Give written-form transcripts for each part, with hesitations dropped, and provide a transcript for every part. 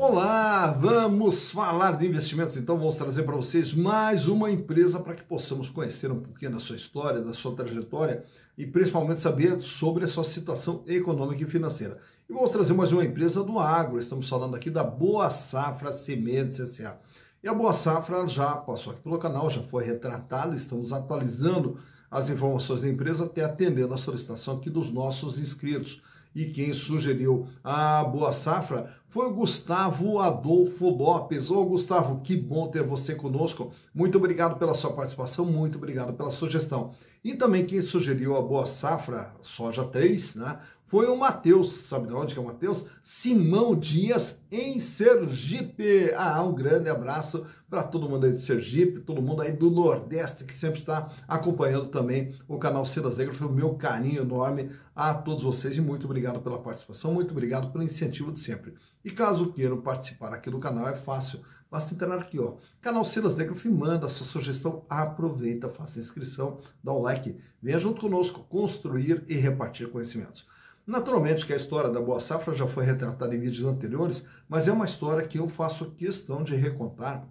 Olá, vamos falar de investimentos, então vamos trazer para vocês mais uma empresa para que possamos conhecer um pouquinho da sua história, da sua trajetória e principalmente saber sobre a sua situação econômica e financeira. E vamos trazer mais uma empresa do agro, estamos falando aqui da Boa Safra Sementes S.A. E a Boa Safra já passou aqui pelo canal, já foi retratada, estamos atualizando as informações da empresa até atendendo a solicitação aqui dos nossos inscritos. E quem sugeriu a Boa Safra foi o Gustavo Adolfo Lopes. Ô Gustavo, que bom ter você conosco. Muito obrigado pela sua participação, muito obrigado pela sugestão. E também quem sugeriu a Boa Safra Soja 3, né, foi o Matheus. Sabe de onde que é o Matheus? Simão Dias, em Sergipe. Um grande abraço para todo mundo aí de Sergipe, todo mundo aí do Nordeste que sempre está acompanhando também o canal Silas Negro. Foi o meu carinho enorme a todos vocês e muito obrigado pela participação, muito obrigado pelo incentivo de sempre. E caso queiram participar aqui do canal, é fácil, basta entrar aqui, ó, canal Silas Negro, manda a sua sugestão, aproveita, faça inscrição, dá um like, venha junto conosco construir e repartir conhecimentos. Naturalmente que a história da Boa Safra já foi retratada em vídeos anteriores, mas é uma história que eu faço questão de recontar,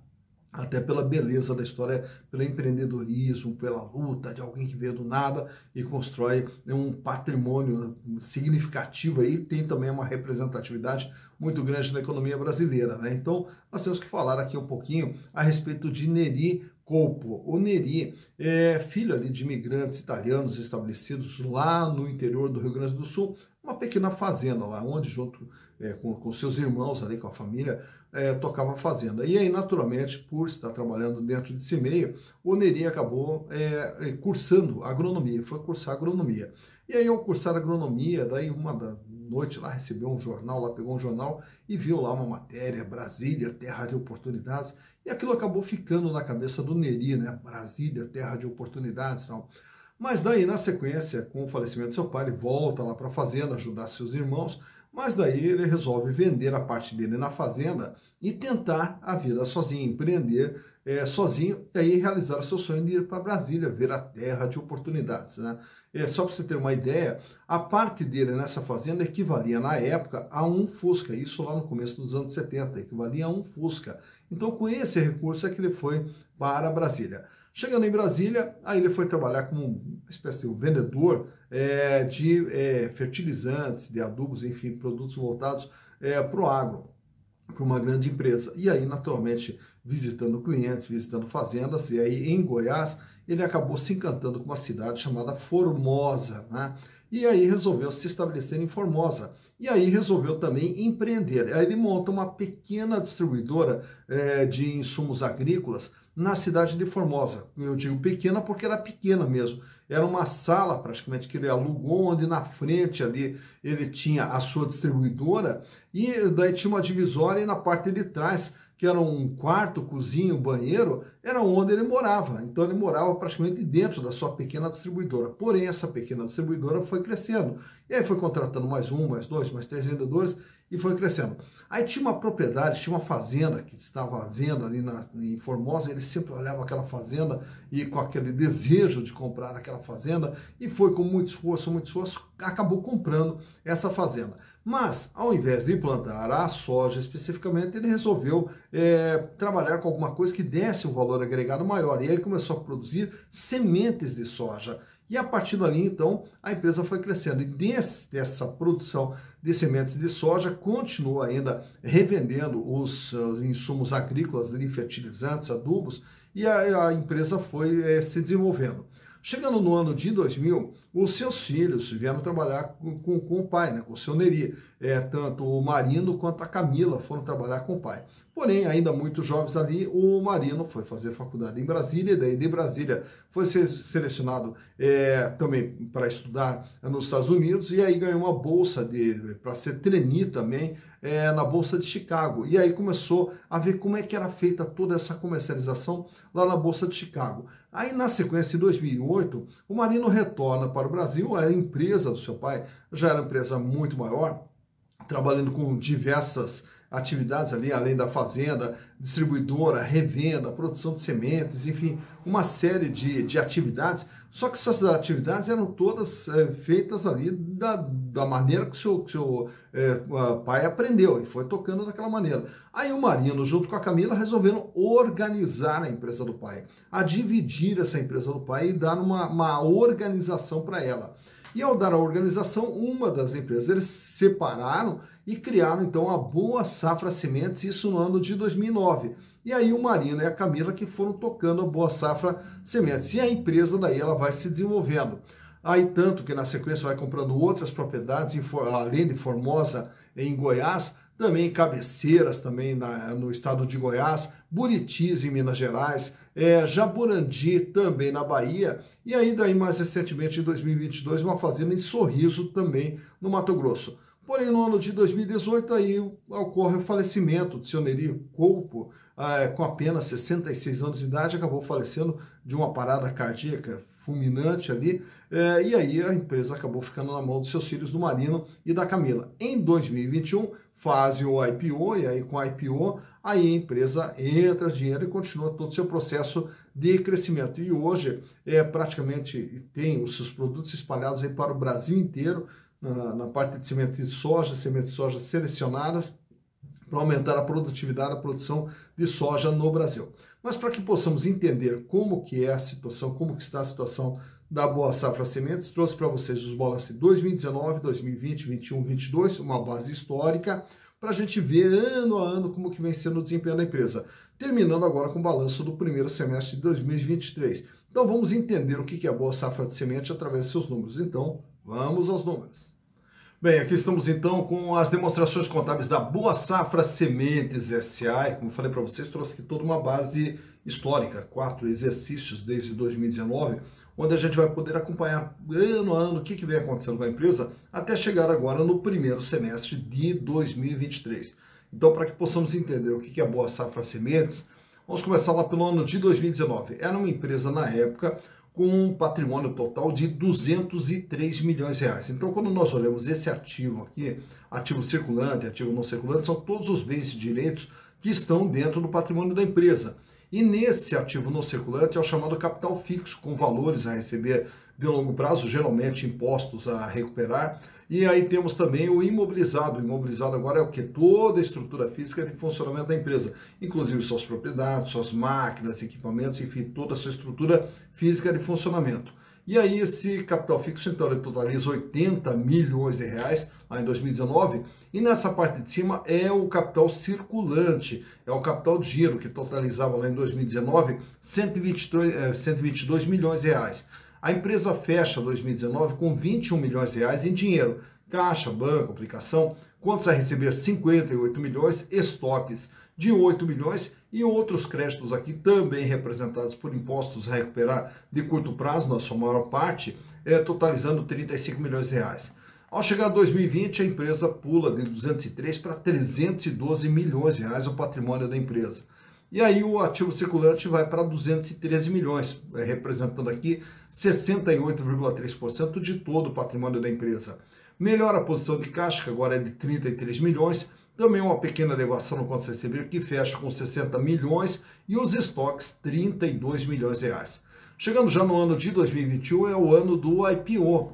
até pela beleza da história, pelo empreendedorismo, pela luta de alguém que veio do nada e constrói um patrimônio significativo aí, tem também uma representatividade muito grande na economia brasileira, né? Então, nós temos que falar aqui um pouquinho a respeito de Neri Colpo. O Neri é filho ali de imigrantes italianos estabelecidos lá no interior do Rio Grande do Sul, uma pequena fazenda lá, onde junto com seus irmãos ali, com a família, tocava a fazenda. E aí, naturalmente, por estar trabalhando dentro desse meio, o Neri acabou cursando agronomia, foi cursar agronomia. E aí, ao cursar agronomia, daí uma da noite lá, recebeu um jornal, lá pegou um jornal e viu lá uma matéria, Brasília, terra de oportunidades, e aquilo acabou ficando na cabeça do Neri, né? Brasília, terra de oportunidades e tal. Mas daí, na sequência, com o falecimento do seu pai, ele volta lá para a fazenda ajudar seus irmãos, mas daí ele resolve vender a parte dele na fazenda e tentar a vida sozinho, empreender sozinho e aí realizar o seu sonho de ir para Brasília, ver a terra de oportunidades, né? Só para você ter uma ideia, a parte dele nessa fazenda equivalia na época a um Fusca, isso lá no começo dos anos 70, equivalia a um Fusca. Então com esse recurso é que ele foi para Brasília. Chegando em Brasília, aí ele foi trabalhar como uma espécie de vendedor de fertilizantes, de adubos, enfim, produtos voltados para o agro, para uma grande empresa. E aí, naturalmente, visitando clientes, visitando fazendas, e aí em Goiás, ele acabou se encantando com uma cidade chamada Formosa, né? E aí resolveu se estabelecer em Formosa. E aí resolveu também empreender. Aí ele monta uma pequena distribuidora de insumos agrícolas na cidade de Formosa. Eu digo pequena porque era pequena mesmo. Era uma sala praticamente que ele alugou, onde na frente ali ele tinha a sua distribuidora e daí tinha uma divisória e na parte de trás, que era um quarto, cozinha, banheiro, era onde ele morava. Então ele morava praticamente dentro da sua pequena distribuidora. Porém, essa pequena distribuidora foi crescendo. E aí foi contratando mais um, mais dois, mais três vendedores e foi crescendo. Aí tinha uma propriedade, tinha uma fazenda que estava à venda ali em Formosa, ele sempre olhava aquela fazenda e com aquele desejo de comprar aquela fazenda e foi com muito esforço, acabou comprando essa fazenda. Mas, ao invés de plantar a soja especificamente, ele resolveu trabalhar com alguma coisa que desse um valor agregado maior. E aí começou a produzir sementes de soja. E a partir dali, então, a empresa foi crescendo. E dessa produção de sementes de soja, continua ainda revendendo os insumos agrícolas, fertilizantes, adubos, e a empresa foi se desenvolvendo. Chegando no ano de 2000, os seus filhos vieram trabalhar com o pai, né, com o seu Neri. Tanto o Marino quanto a Camila foram trabalhar com o pai. Porém, ainda muito jovens ali, o Marino foi fazer faculdade em Brasília, e daí de Brasília foi ser selecionado também para estudar nos Estados Unidos, e aí ganhou uma bolsa para ser trainee também na Bolsa de Chicago. E aí começou a ver como é que era feita toda essa comercialização lá na Bolsa de Chicago. Aí, na sequência, em 2008, o Marino retorna para o Brasil, a empresa do seu pai já era uma empresa muito maior, trabalhando com diversas atividades ali, além da fazenda, distribuidora, revenda, produção de sementes, enfim, uma série de atividades. Só que essas atividades eram todas feitas ali da maneira que o seu pai aprendeu e foi tocando daquela maneira. Aí o Marino, junto com a Camila, resolveram organizar a empresa do pai, a dividir essa empresa do pai e dar uma organização para ela. E ao dar a organização, uma das empresas, eles separaram e criaram então a Boa Safra Sementes, isso no ano de 2009. E aí o Marino e a Camila que foram tocando a Boa Safra Sementes. E a empresa daí ela vai se desenvolvendo. Aí tanto que na sequência vai comprando outras propriedades, além de Formosa, em Goiás, também Cabeceiras, também no estado de Goiás, Buritis, em Minas Gerais, Jaborandi, também na Bahia, e aí daí mais recentemente, em 2022, uma fazenda em Sorriso, também no Mato Grosso. Porém, no ano de 2018, aí ocorre o falecimento de seu Neri Colpo, com apenas 66 anos de idade, acabou falecendo de uma parada cardíaca fulminante ali, e aí a empresa acabou ficando na mão dos seus filhos, do Marino e da Camila. Em 2021, fazem o IPO, e aí com o IPO, aí a empresa entra dinheiro e continua todo o seu processo de crescimento. E hoje, praticamente tem os seus produtos espalhados aí para o Brasil inteiro, na parte de sementes de soja selecionadas, para aumentar a produtividade, a produção de soja no Brasil. Mas para que possamos entender como que é a situação, como que está a situação da Boa Safra Sementes, trouxe para vocês os balanços de 2019, 2020, 21, 22, uma base histórica, para a gente ver ano a ano como que vem sendo o desempenho da empresa. Terminando agora com o balanço do primeiro semestre de 2023. Então vamos entender o que é a Boa Safra de Semente através dos seus números. Então, vamos aos números. Bem, aqui estamos então com as demonstrações contábeis da Boa Safra Sementes S.A. Como eu falei para vocês, trouxe aqui toda uma base histórica, 4 exercícios desde 2019, onde a gente vai poder acompanhar ano a ano o que vem acontecendo com a empresa, até chegar agora no primeiro semestre de 2023. Então, para que possamos entender o que é a Boa Safra Sementes, vamos começar lá pelo ano de 2019. Era uma empresa, na época, com um patrimônio total de 203 milhões de reais. Então, quando nós olhamos esse ativo aqui, ativo circulante, ativo não circulante, são todos os bens e direitos que estão dentro do patrimônio da empresa. E nesse ativo não circulante é o chamado capital fixo, com valores a receber de longo prazo, geralmente impostos a recuperar. E aí temos também o imobilizado. O imobilizado agora é o que? Toda a estrutura física de funcionamento da empresa, inclusive suas propriedades, suas máquinas, equipamentos, enfim, toda a sua estrutura física de funcionamento. E aí esse capital fixo, então, ele totaliza 80 milhões de reais lá em 2019, e nessa parte de cima é o capital circulante, é o capital de giro, que totalizava lá em 2019 122 milhões de reais. A empresa fecha 2019 com 21 milhões de reais em dinheiro, caixa, banco, aplicação, contas a receber 58 milhões, estoques de 8 milhões e outros créditos aqui também representados por impostos a recuperar de curto prazo, na sua maior parte, totalizando 35 milhões de reais. Ao chegar a 2020, a empresa pula de 203 para 312 milhões de reais o patrimônio da empresa. E aí o ativo circulante vai para 213 milhões, representando aqui 68,3% de todo o patrimônio da empresa. Melhora a posição de caixa, que agora é de 33 milhões, também uma pequena elevação no contas a receber, que fecha com 60 milhões, e os estoques 32 milhões de reais. Chegando já no ano de 2021, é o ano do IPO.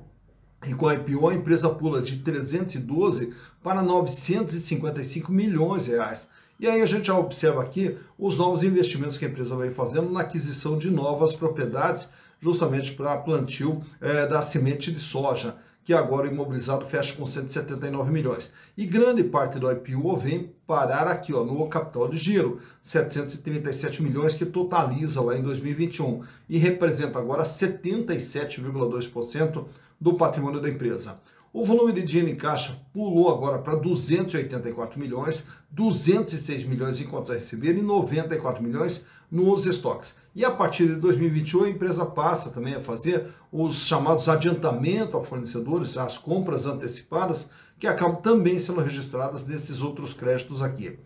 E com a IPO a empresa pula de 312 para 955 milhões de reais. E aí a gente já observa aqui os novos investimentos que a empresa vem fazendo na aquisição de novas propriedades, justamente para plantio da semente de soja, que agora o imobilizado fecha com 179 milhões. E grande parte do IPO vem parar aqui, ó, no capital de giro, 737 milhões, que totaliza lá em 2021 e representa agora 77,2% do patrimônio da empresa. O volume de dinheiro em caixa pulou agora para 284 milhões, 206 milhões em contas a receber e 94 milhões nos estoques. E a partir de 2021 a empresa passa também a fazer os chamados adiantamento a fornecedores, as compras antecipadas, que acabam também sendo registradas nesses outros créditos aqui.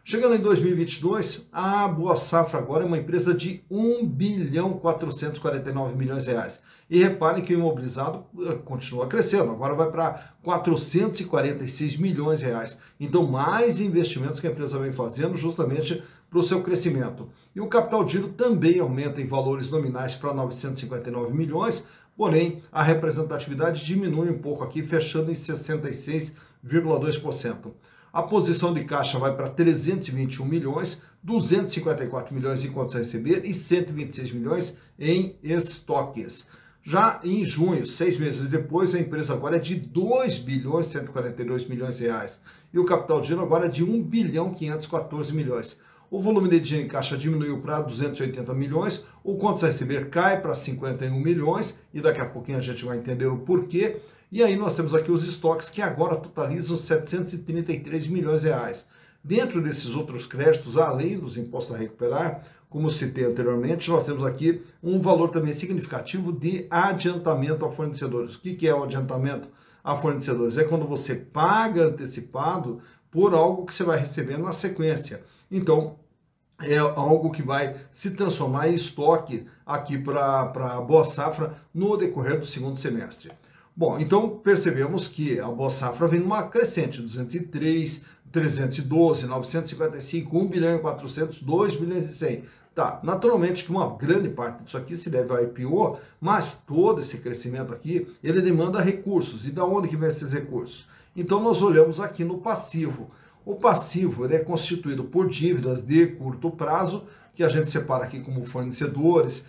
Chegando em 2022, a Boa Safra agora é uma empresa de 1 bilhão 449 milhões de reais. E reparem que o imobilizado continua crescendo, agora vai para 446 milhões de reais. Então, mais investimentos que a empresa vem fazendo justamente para o seu crescimento. E o capital de giro também aumenta em valores nominais para 959 milhões, porém a representatividade diminui um pouco aqui, fechando em 66,2%. A posição de caixa vai para 321 milhões, 254 milhões em contas a receber e 126 milhões em estoques. Já em junho, 6 meses depois, a empresa agora é de 2 bilhões 142 milhões de reais. E o capital de giro agora é de 1 bilhão 514 milhões. O volume de dinheiro em caixa diminuiu para 280 milhões, o contas a receber cai para 51 milhões, e daqui a pouquinho a gente vai entender o porquê. E aí nós temos aqui os estoques que agora totalizam 733 milhões de reais. Dentro desses outros créditos, além dos impostos a recuperar, como citei anteriormente, nós temos aqui um valor também significativo de adiantamento a fornecedores. O que é o adiantamento a fornecedores? É quando você paga antecipado por algo que você vai receber na sequência. Então, é algo que vai se transformar em estoque aqui para a Boa Safra no decorrer do segundo semestre. Bom, então percebemos que a Boa Safra vem numa crescente, 203, 312, 955, 1 bilhão e 400, 2 bilhões e 100. Tá, naturalmente que uma grande parte disso aqui se deve ao IPO, mas todo esse crescimento aqui, ele demanda recursos. E da onde que vem esses recursos? Então nós olhamos aqui no passivo. O passivo ele é constituído por dívidas de curto prazo, que a gente separa aqui como fornecedores,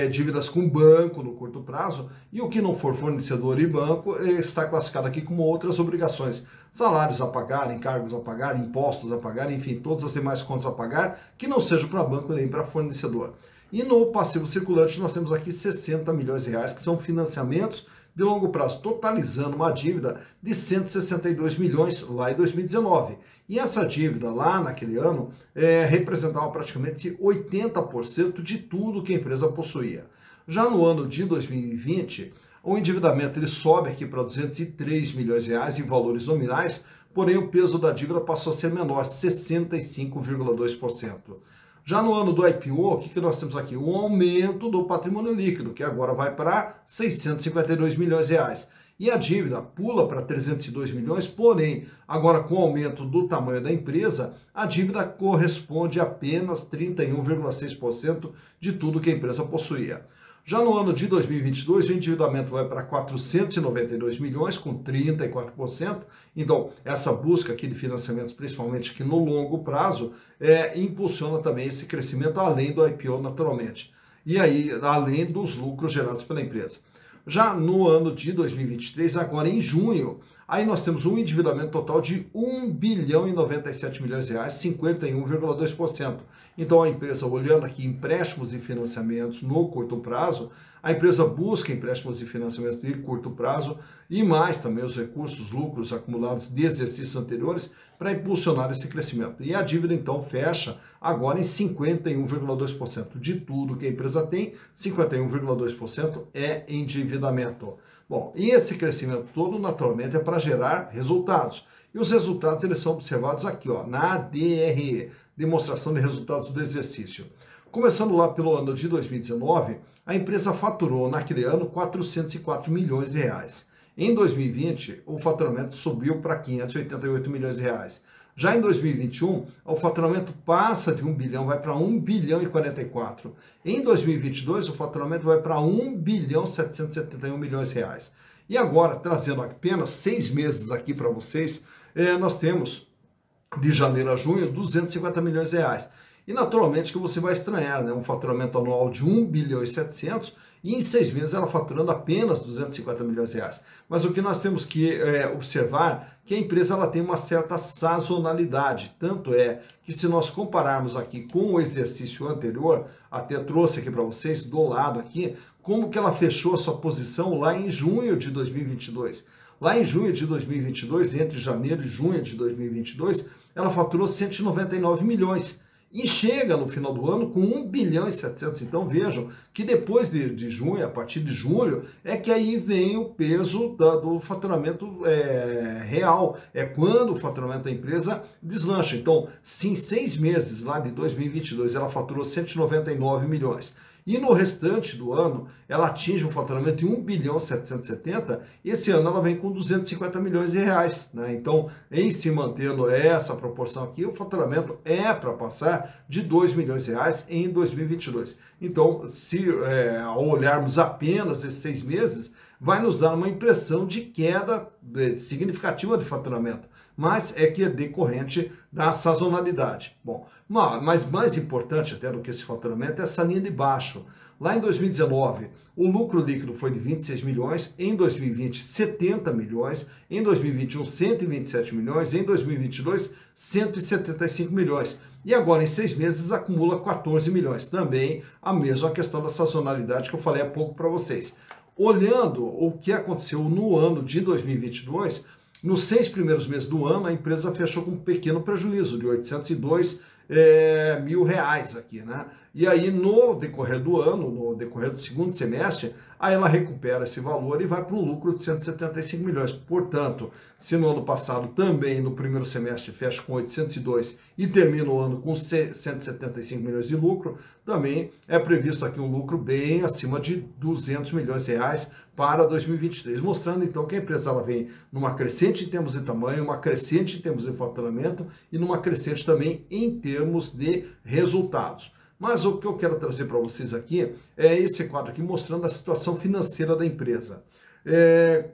dívidas com banco no curto prazo, e o que não for fornecedor e banco está classificado aqui como outras obrigações. Salários a pagar, encargos a pagar, impostos a pagar, enfim, todas as demais contas a pagar, que não sejam para banco nem para fornecedor. E no passivo circulante nós temos aqui 60 milhões de reais, que são financiamentos de longo prazo, totalizando uma dívida de 162 milhões lá em 2019. E essa dívida lá naquele ano representava praticamente 80% de tudo que a empresa possuía. Já no ano de 2020, o endividamento ele sobe aqui para 203 milhões de reais em valores nominais, porém o peso da dívida passou a ser menor, 65,2%. Já no ano do IPO, o que nós temos aqui? Um aumento do patrimônio líquido, que agora vai para 652 milhões de reais. E a dívida pula para 302 milhões, porém, agora com o aumento do tamanho da empresa, a dívida corresponde a apenas 31,6% de tudo que a empresa possuía. Já no ano de 2022, o endividamento vai para 492 milhões, com 34%. Então, essa busca aqui de financiamentos, principalmente aqui no longo prazo, impulsiona também esse crescimento, além do IPO naturalmente. E aí, além dos lucros gerados pela empresa. Já no ano de 2023, agora em junho, aí nós temos um endividamento total de 1 bilhão e 97 milhões de reais, 51,2%. Então a empresa, olhando aqui empréstimos e financiamentos no curto prazo, a empresa busca empréstimos e financiamentos de curto prazo e mais também os recursos, lucros acumulados de exercícios anteriores para impulsionar esse crescimento. E a dívida então fecha agora em 51,2%. De tudo que a empresa tem, 51,2% é endividamento. Bom, e esse crescimento todo naturalmente é para gerar resultados. E os resultados eles são observados aqui, ó, na DRE, demonstração de resultados do exercício. Começando lá pelo ano de 2019, a empresa faturou naquele ano 404 milhões de reais. Em 2020, o faturamento subiu para 588 milhões de reais. Já em 2021, o faturamento passa de 1 bilhão, vai para 1 bilhão e 44. Em 2022, o faturamento vai para 1 bilhão 771 milhões de reais. E agora, trazendo apenas 6 meses aqui para vocês, nós temos de janeiro a junho 250 milhões de reais. E naturalmente que você vai estranhar, né? Um faturamento anual de 1 bilhão e 700 e em 6 meses ela faturando apenas 250 milhões de reais. Mas o que nós temos que observar que a empresa ela tem uma certa sazonalidade. Tanto é que se nós compararmos aqui com o exercício anterior, até trouxe aqui para vocês do lado aqui, como que ela fechou a sua posição lá em junho de 2022. Lá em junho de 2022, entre janeiro e junho de 2022, ela faturou 199 milhões. e chega no final do ano com 1 bilhão e 700. Então vejam que depois de junho, a partir de julho, é que aí vem o peso do faturamento real, é quando o faturamento da empresa deslancha. Então, se em 6 meses lá de 2022 ela faturou 199 milhões, e no restante do ano, ela atinge um faturamento de 1 bilhão 770, esse ano ela vem com 250 milhões de reais, né? Então, em se mantendo essa proporção aqui, o faturamento é para passar de 2 milhões de reais em 2022. Então, se ao olharmos apenas esses 6 meses, vai nos dar uma impressão de queda significativa de faturamento, mas é que é decorrente da sazonalidade. Bom, mas mais importante até do que esse faturamento é essa linha de baixo. Lá em 2019, o lucro líquido foi de 26 milhões, em 2020, 70 milhões, em 2021, 127 milhões, em 2022, 175 milhões. E agora, em 6 meses, acumula 14 milhões. Também a mesma questão da sazonalidade que eu falei há pouco para vocês. Olhando o que aconteceu no ano de 2022, nos 6 primeiros meses do ano, a empresa fechou com um pequeno prejuízo de 802 mil reais aqui, né? E aí, no decorrer do ano, no decorrer do segundo semestre, aí ela recupera esse valor e vai para um lucro de 175 milhões. Portanto, se no ano passado também, no primeiro semestre, fecha com 802 e termina o ano com 175 milhões de lucro, também é previsto aqui um lucro bem acima de 200 milhões de reais para 2023, mostrando então que a empresa ela vem numa crescente em termos de tamanho, uma crescente em termos de faturamento e numa crescente também em termos de resultados. Mas o que eu quero trazer para vocês aqui é esse quadro aqui mostrando a situação financeira da empresa.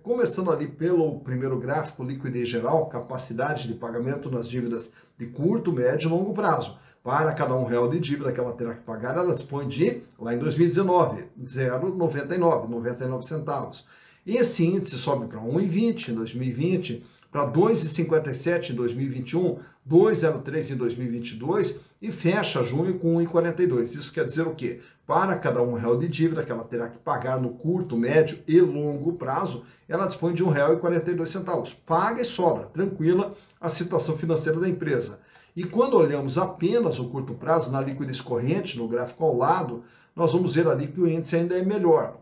Começando ali pelo primeiro gráfico, liquidez geral, capacidade de pagamento nas dívidas de curto, médio e longo prazo. Para cada R$1 de dívida que ela terá que pagar, ela dispõe de, lá em 2019, 0,99 centavos. Esse índice sobe para 1,20 em 2020, para 2,57 em 2021, 2,03 em 2022 e fecha junho com 1,42. Isso quer dizer o quê? Para cada R$1 de dívida que ela terá que pagar no curto, médio e longo prazo, ela dispõe de R$1,42. Paga e sobra, tranquila a situação financeira da empresa. E quando olhamos apenas o curto prazo, na liquidez corrente, no gráfico ao lado, nós vamos ver ali que o índice ainda é melhor.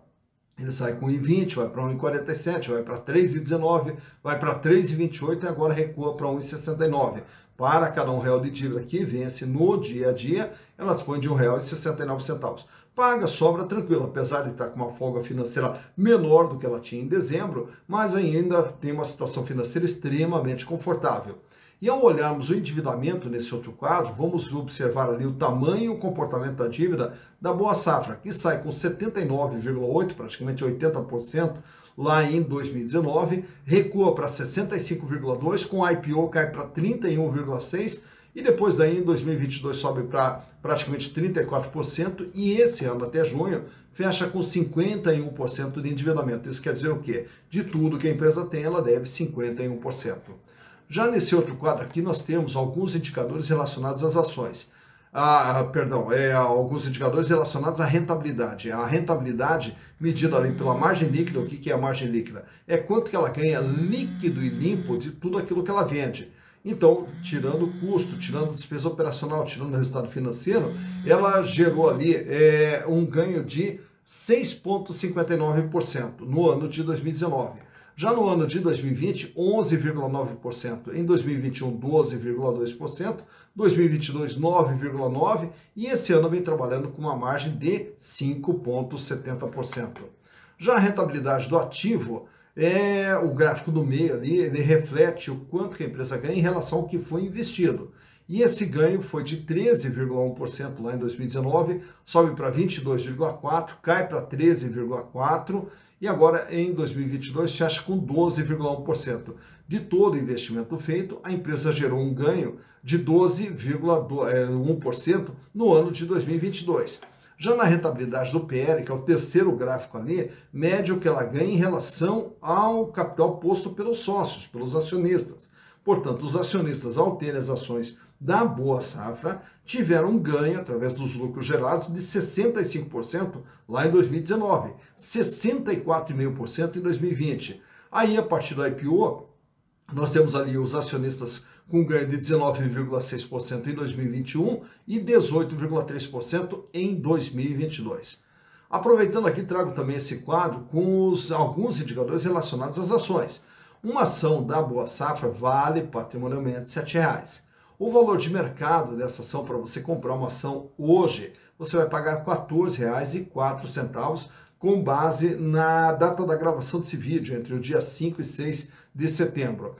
Ele sai com 1,20, vai para 1,47, vai para 3,19, vai para 3,28 e agora recua para 1,69. Para cada R$1 de dívida que vence no dia a dia, ela dispõe de R$1,69. Paga, sobra tranquilo, apesar de estar com uma folga financeira menor do que ela tinha em dezembro, mas ainda tem uma situação financeira extremamente confortável. E ao olharmos o endividamento nesse outro quadro, vamos observar ali o tamanho e o comportamento da dívida da Boa Safra, que sai com 79,8%, praticamente 80%, lá em 2019, recua para 65,2%, com a IPO cai para 31,6%, e depois daí em 2022 sobe para praticamente 34%, e esse ano até junho fecha com 51% de endividamento. Isso quer dizer o quê? De tudo que a empresa tem, ela deve 51%. Já nesse outro quadro aqui, nós temos alguns indicadores relacionados às ações. Alguns indicadores relacionados à rentabilidade. A rentabilidade medida ali pela margem líquida. O que é a margem líquida? É quanto que ela ganha líquido e limpo de tudo aquilo que ela vende. Então, tirando o custo, tirando despesa operacional, tirando o resultado financeiro, ela gerou ali um ganho de 6,59% no ano de 2019. Já no ano de 2020, 11,9%, em 2021, 12,2%, 2022, 9,9%, e esse ano vem trabalhando com uma margem de 5,70%. Já a rentabilidade do ativo, o gráfico do meio ali, ele reflete o quanto que a empresa ganha em relação ao que foi investido. E esse ganho foi de 13,1% lá em 2019, sobe para 22,4%, cai para 13,4%, e agora em 2022 fecha com 12,1%. De todo o investimento feito, a empresa gerou um ganho de 12,1% no ano de 2022. Já na rentabilidade do PL, que é o terceiro gráfico ali, mede o que ela ganha em relação ao capital posto pelos sócios, pelos acionistas. Portanto, os acionistas, ao terem as ações da Boa Safra, tiveram um ganho através dos lucros gerados de 65% lá em 2019, 64,5% em 2020. Aí, a partir do IPO, nós temos ali os acionistas com ganho de 19,6% em 2021 e 18,3% em 2022. Aproveitando aqui, trago também esse quadro com alguns indicadores relacionados às ações. Uma ação da Boa Safra vale patrimonialmente R$ 7,00. O valor de mercado dessa ação, para você comprar uma ação hoje, você vai pagar R$ 14,04, com base na data da gravação desse vídeo, entre o dia 5 e 6 de setembro.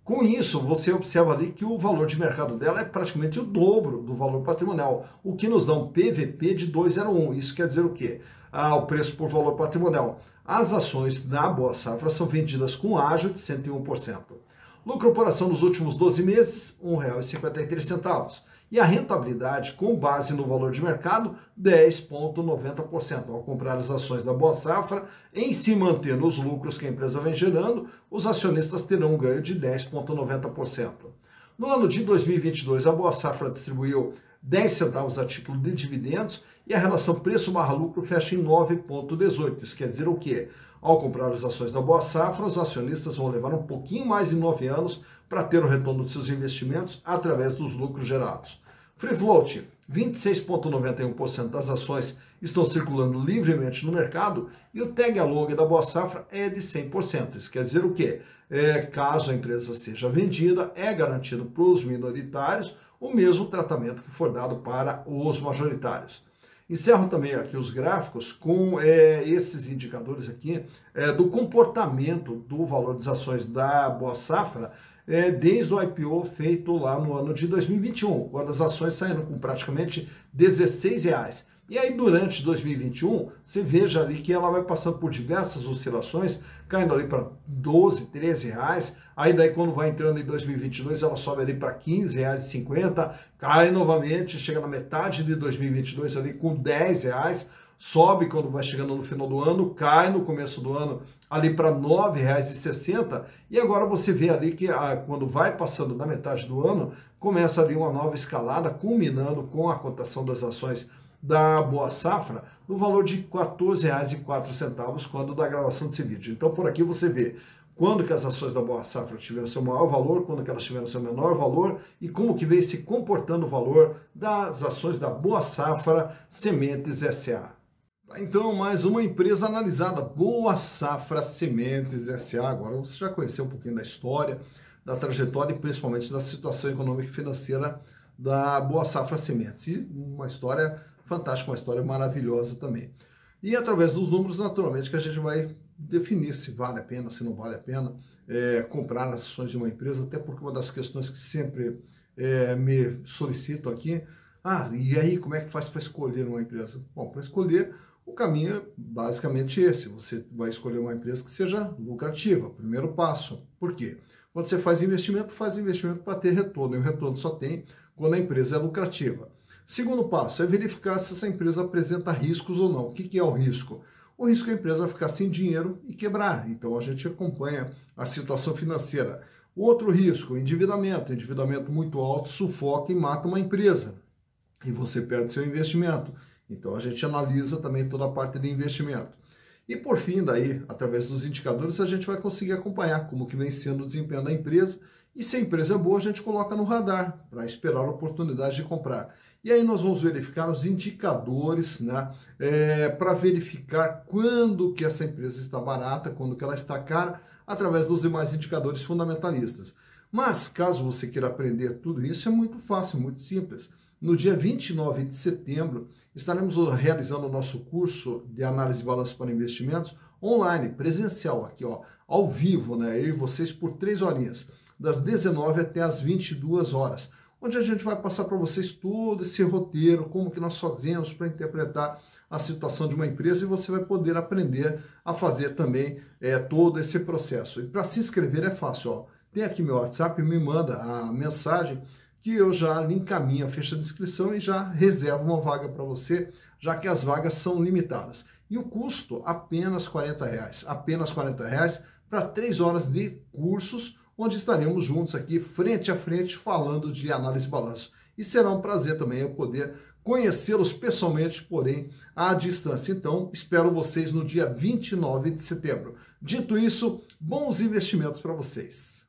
Com isso, você observa ali que o valor de mercado dela é praticamente o dobro do valor patrimonial, o que nos dá um PVP de 2,01. Isso quer dizer o quê? O preço por valor patrimonial. As ações da Boa Safra são vendidas com ágio de 101%. Lucro por ação nos últimos 12 meses, R$ 1,53. E a rentabilidade, com base no valor de mercado, 10,90%. Ao comprar as ações da Boa Safra, em se manter nos lucros que a empresa vem gerando, os acionistas terão um ganho de 10,90%. No ano de 2022, a Boa Safra distribuiu 10 centavos a título de dividendos e a relação preço/lucro fecha em 9,18. Isso quer dizer o quê? Ao comprar as ações da Boa Safra, os acionistas vão levar um pouquinho mais de 9 anos para ter o retorno de seus investimentos através dos lucros gerados. Free float, 26,91% das ações estão circulando livremente no mercado e o tag along da Boa Safra é de 100%. Isso quer dizer o quê? Caso a empresa seja vendida, é garantido para os minoritários o mesmo tratamento que for dado para os majoritários. Encerro também aqui os gráficos com esses indicadores aqui do comportamento do valor das ações da Boa Safra desde o IPO feito lá no ano de 2021, quando as ações saíram com praticamente R$ 16,00. E aí, durante 2021, você veja ali que ela vai passando por diversas oscilações, caindo ali para R$ 12, R$ 13,00. Aí, daí, quando vai entrando em 2022, ela sobe ali para R$ 15,50, cai novamente, chega na metade de 2022 ali com R$ 10,00, sobe quando vai chegando no final do ano, cai no começo do ano ali para R$ 9,60. E agora você vê ali que quando vai passando da metade do ano, começa ali uma nova escalada, culminando com a cotação das ações da Boa Safra no valor de R$ 14,04 quando da gravação desse vídeo. Então por aqui você vê quando que as ações da Boa Safra tiveram seu maior valor, quando que elas tiveram seu menor valor e como que vem se comportando o valor das ações da Boa Safra Sementes S.A. Então, mais uma empresa analisada, Boa Safra Sementes S.A. Agora você já conheceu um pouquinho da história, da trajetória e principalmente da situação econômica e financeira da Boa Safra Sementes. E uma história fantástica, uma história maravilhosa também. E através dos números, naturalmente, que a gente vai definir se vale a pena, se não vale a pena comprar as ações de uma empresa, até porque uma das questões que sempre me solicito aqui, e aí como é que faz para escolher uma empresa? Bom, para escolher, o caminho é basicamente esse, você vai escolher uma empresa que seja lucrativa, primeiro passo. Por quê? Quando você faz investimento para ter retorno, e o retorno só tem quando a empresa é lucrativa. Segundo passo é verificar se essa empresa apresenta riscos ou não. O que é o risco? O risco é a empresa ficar sem dinheiro e quebrar. Então a gente acompanha a situação financeira. Outro risco, endividamento. Endividamento muito alto sufoca e mata uma empresa. E você perde seu investimento. Então a gente analisa também toda a parte de investimento. E por fim, daí, através dos indicadores, a gente vai conseguir acompanhar como que vem sendo o desempenho da empresa. E se a empresa é boa, a gente coloca no radar para esperar a oportunidade de comprar. E aí nós vamos verificar os indicadores, né, para verificar quando que essa empresa está barata, quando que ela está cara, através dos demais indicadores fundamentalistas. Mas caso você queira aprender tudo isso, é muito fácil, muito simples. No dia 29 de setembro, estaremos realizando o nosso curso de análise de balanço para investimentos online, presencial, aqui, ó, ao vivo, né, eu e vocês por 3 horinhas, das 19 até as 22 horas. Onde a gente vai passar para vocês todo esse roteiro, como que nós fazemos para interpretar a situação de uma empresa e você vai poder aprender a fazer também todo esse processo. E para se inscrever é fácil, ó. Tem aqui meu WhatsApp, me manda a mensagem que eu já lhe encaminho a ficha de inscrição e já reservo uma vaga para você, já que as vagas são limitadas. E o custo apenas R$ 40, apenas R$ 40 para 3 horas de cursos, onde estaremos juntos aqui, frente a frente, falando de análise de balanço. E será um prazer também eu poder conhecê-los pessoalmente, porém, à distância. Então, espero vocês no dia 29 de setembro. Dito isso, bons investimentos para vocês.